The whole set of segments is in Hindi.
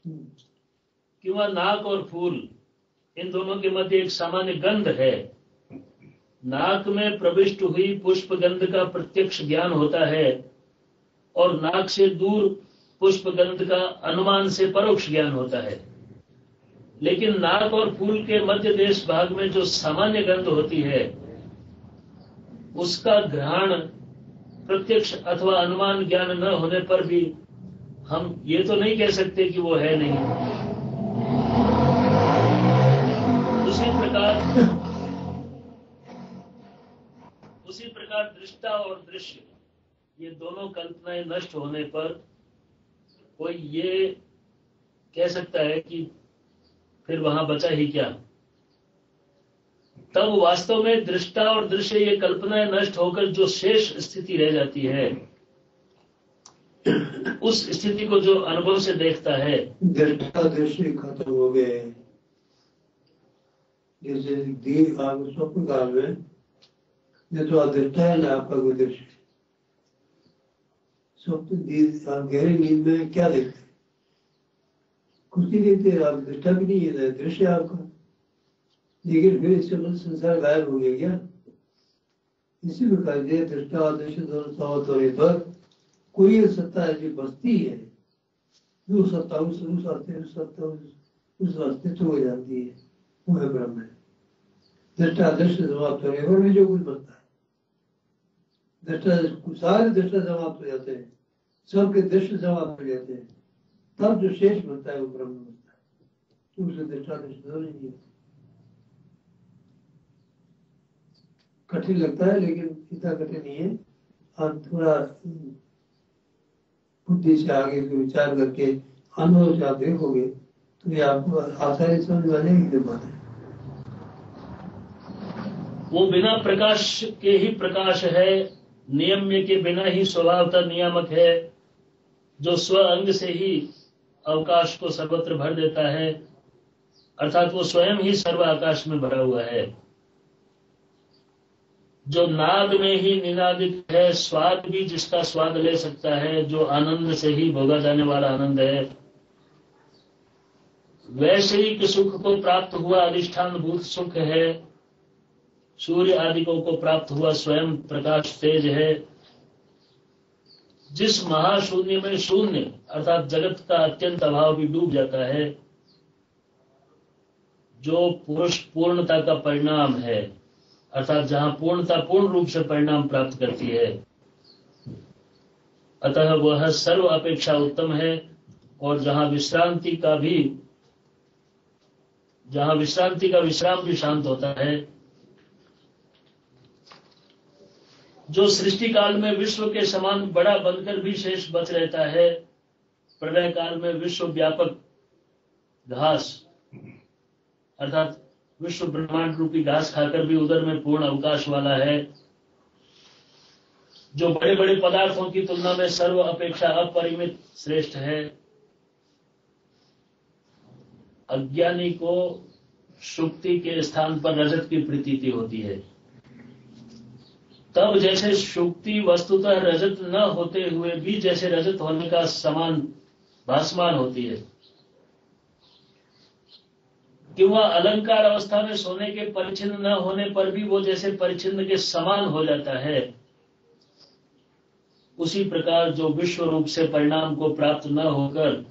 कि वह नाक और फूल, इन दोनों के मध्य एक सामान्य गंध है। नाक में प्रविष्ट हुई पुष्प गंध का प्रत्यक्ष ज्ञान होता है और नाक से दूर पुष्प गंध का अनुमान से परोक्ष ज्ञान होता है। लेकिन नाक और फूल के मध्य देश भाग में जो सामान्य गंध होती है, उसका ग्रहण प्रत्यक्ष अथवा अनुमान ज्ञान न होने पर भी हम ये तो नहीं कह सकते कि वो है नहीं। उसी प्रकार दृष्टा और दृश्य, ये दोनों कल्पनाएं नष्ट होने पर कोई ये कह सकता है कि फिर वहां बचा ही क्या। तब वास्तव में दृष्टा और दृश्य, ये कल्पनाएं नष्ट होकर जो शेष स्थिति रह जाती है, उस स्थिति को जो अनुभव से देखता है, दृष्टा दृश्य खत्म हो गए। जैसे दीर्घ काल स्वप्न काल में ये तो अदृष्टा है ना आपका कोई दृश्य। स्वप्न गहरी नींद में क्या देखते, कुछ नहीं देखते आप, दृष्टा भी नहीं है, दृश्य आपका। लेकिन फिर इससे संसार गायब हो गया क्या? इसी प्रकार से दृष्टा और दृश्य दोनों समाप्त होने पर कोई सत्ता ऐसी बसती है जो सत्ता उस सत्ता उस अस्तित्व हो जाती है, वो है ब्रह्म है। दृष्टा दृश्य समाप्त होने पर भी जो कुछ बनता है, दृष्टा सारे दृष्टा समाप्त हो जाते हैं, सबके दृश्य समाप्त हो जाते हैं, तब जो शेष बनता है वो ब्रह्म बनता है। तो उसे दृष्टा दृश्य दोनों नहीं है। कठिन लगता है लेकिन इतना कठिन नहीं है। आप थोड़ा बुद्धि से आगे विचार करके अनुभव से आप देखोगे तो ये आपको आसानी समझ में आने की बात है। वो बिना प्रकाश के ही प्रकाश है, नियम्य के बिना ही स्वभावतः नियामक है, जो स्व अंग से ही अवकाश को सर्वत्र भर देता है, अर्थात वो स्वयं ही सर्व आकाश में भरा हुआ है। जो नाद में ही निनादित है, स्वाद भी जिसका स्वाद ले सकता है, जो आनंद से ही भोगा जाने वाला आनंद है, वैश्विक सुख को प्राप्त हुआ अधिष्ठान भूत सुख है, सूर्य आदिकों को प्राप्त हुआ स्वयं प्रकाश तेज है, जिस महाशून्य में शून्य अर्थात जगत का अत्यंत अभाव भी डूब जाता है, जो पुरुष पूर्णता का परिणाम है, अर्थात जहां पूर्णता पूर्ण रूप से परिणाम प्राप्त करती है, अतः वह सर्व अपेक्षा उत्तम है। और जहां विश्रांति का विश्राम भी शांत होता है, जो सृष्टि काल में विश्व के समान बड़ा बनकर भी शेष बच रहता है, प्रलय काल में विश्व व्यापक घास अर्थात विश्व ब्रह्मांड रूपी घास खाकर भी उधर में पूर्ण अवकाश वाला है, जो बड़े बड़े पदार्थों की तुलना में सर्व अपेक्षा अपरिमित श्रेष्ठ है। अज्ञानी को शुक्ति के स्थान पर रजत की प्रतीति होती है। तब जैसे शुक्ति वस्तुतः रजत न होते हुए भी जैसे रजत होने का समान भासमान होती है, कि वह अलंकार अवस्था में सोने के परिचिन्न न होने पर भी वो जैसे परिचिन्न के समान हो जाता है, उसी प्रकार जो विश्व रूप से परिणाम को प्राप्त न होकर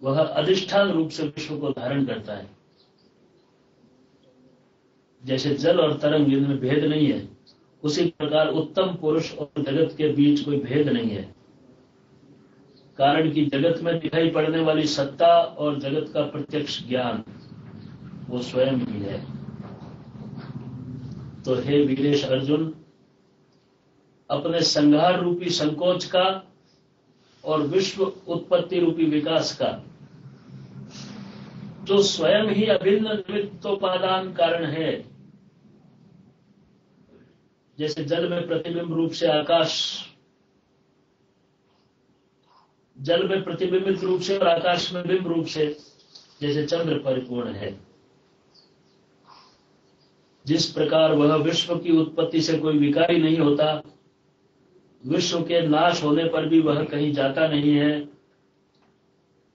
वह अधिष्ठान रूप से विश्व को धारण करता है। जैसे जल और तरंग इनमें भेद नहीं है, उसी प्रकार उत्तम पुरुष और जगत के बीच कोई भेद नहीं है, कारण कि जगत में दिखाई पड़ने वाली सत्ता और जगत का प्रत्यक्ष ज्ञान वो स्वयं ही है। तो हे वीरेश अर्जुन, अपने संहार रूपी संकोच का और विश्व उत्पत्ति रूपी विकास का, जो स्वयं ही अभिन्न निमित्तोपादान कारण है, जैसे जल में प्रतिबिंब रूप से आकाश, जल में प्रतिबिंबित रूप से और आकाश में बिंब रूप से जैसे चंद्र परिपूर्ण है, जिस प्रकार वह विश्व की उत्पत्ति से कोई विकारी नहीं होता, विश्व के नाश होने पर भी वह कहीं जाता नहीं है,